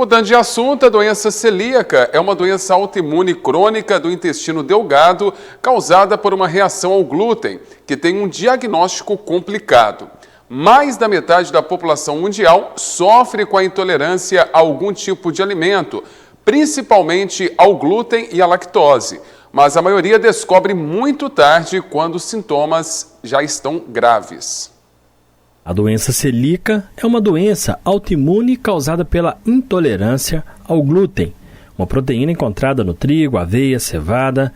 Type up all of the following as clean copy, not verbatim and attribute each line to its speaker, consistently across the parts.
Speaker 1: Mudando de assunto, a doença celíaca é uma doença autoimune crônica do intestino delgado causada por uma reação ao glúten, que tem um diagnóstico complicado. Mais da metade da população mundial sofre com a intolerância a algum tipo de alimento, principalmente ao glúten e à lactose. Mas a maioria descobre muito tarde, quando os sintomas já estão graves.
Speaker 2: A doença celíaca é uma doença autoimune causada pela intolerância ao glúten, uma proteína encontrada no trigo, aveia, cevada,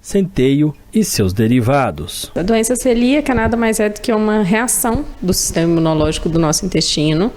Speaker 2: centeio e seus derivados.
Speaker 3: A doença celíaca nada mais é do que uma reação do sistema imunológico do nosso intestino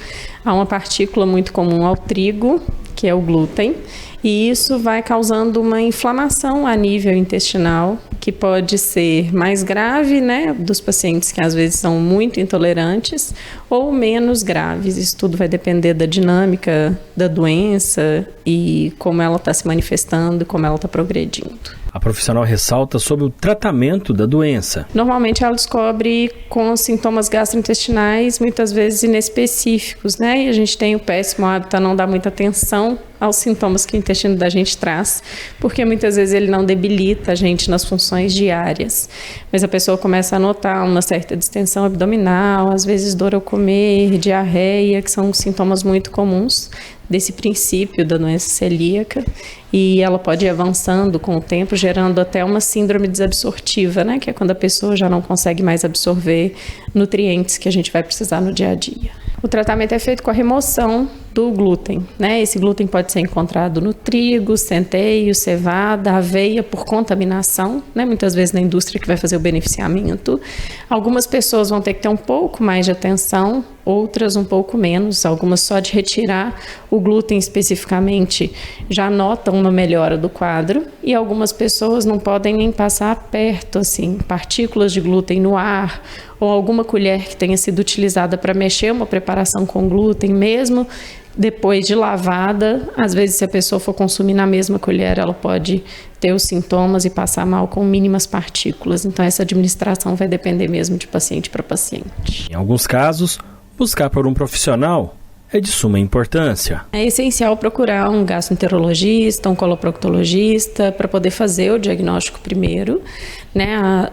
Speaker 3: a uma partícula muito comum ao trigo, que é o glúten, e isso vai causando uma inflamação a nível intestinal, que pode ser mais grave, dos pacientes que às vezes são muito intolerantes, ou menos graves. Isso tudo vai depender da dinâmica da doença e como ela está se manifestando, como ela está progredindo.
Speaker 2: A profissional ressalta sobre o tratamento da doença.
Speaker 3: Normalmente ela descobre com sintomas gastrointestinais, muitas vezes inespecíficos, E a gente tem o péssimo hábito a não dar muita atenção aos sintomas que o intestino da gente traz, porque muitas vezes ele não debilita a gente nas funções diárias. Mas a pessoa começa a notar uma certa distensão abdominal, às vezes dor ao comer, diarreia, que são sintomas muito comuns desse princípio da doença celíaca, e ela pode ir avançando com o tempo, gerando até uma síndrome desabsortiva, que é quando a pessoa já não consegue mais absorver nutrientes que a gente vai precisar no dia a dia. O tratamento é feito com a remoção do glúten, Esse glúten pode ser encontrado no trigo, centeio, cevada, aveia por contaminação, Muitas vezes na indústria que vai fazer o beneficiamento. Algumas pessoas vão ter que ter um pouco mais de atenção, outras um pouco menos, algumas só de retirar o glúten especificamente já notam uma melhora do quadro, e algumas pessoas não podem nem passar perto, partículas de glúten no ar, ou alguma colher que tenha sido utilizada para mexer uma preparação com glúten, mesmo depois de lavada. Às vezes, se a pessoa for consumir na mesma colher, ela pode ter os sintomas e passar mal com mínimas partículas. Então, essa administração vai depender mesmo de paciente para paciente.
Speaker 2: Em alguns casos, buscar por um profissional é de suma importância.
Speaker 3: É essencial procurar um gastroenterologista, um coloproctologista, para poder fazer o diagnóstico primeiro.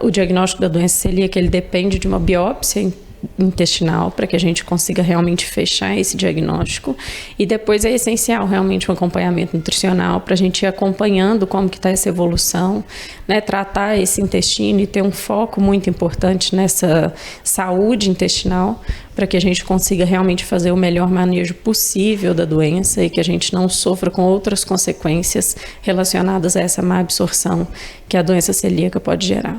Speaker 3: O diagnóstico da doença celíaca, ele depende de uma biópsia intestinal para que a gente consiga realmente fechar esse diagnóstico, e depois é essencial realmente um acompanhamento nutricional para a gente ir acompanhando como que está essa evolução, tratar esse intestino e ter um foco muito importante nessa saúde intestinal para que a gente consiga realmente fazer o melhor manejo possível da doença e que a gente não sofra com outras consequências relacionadas a essa má absorção que a doença celíaca pode gerar.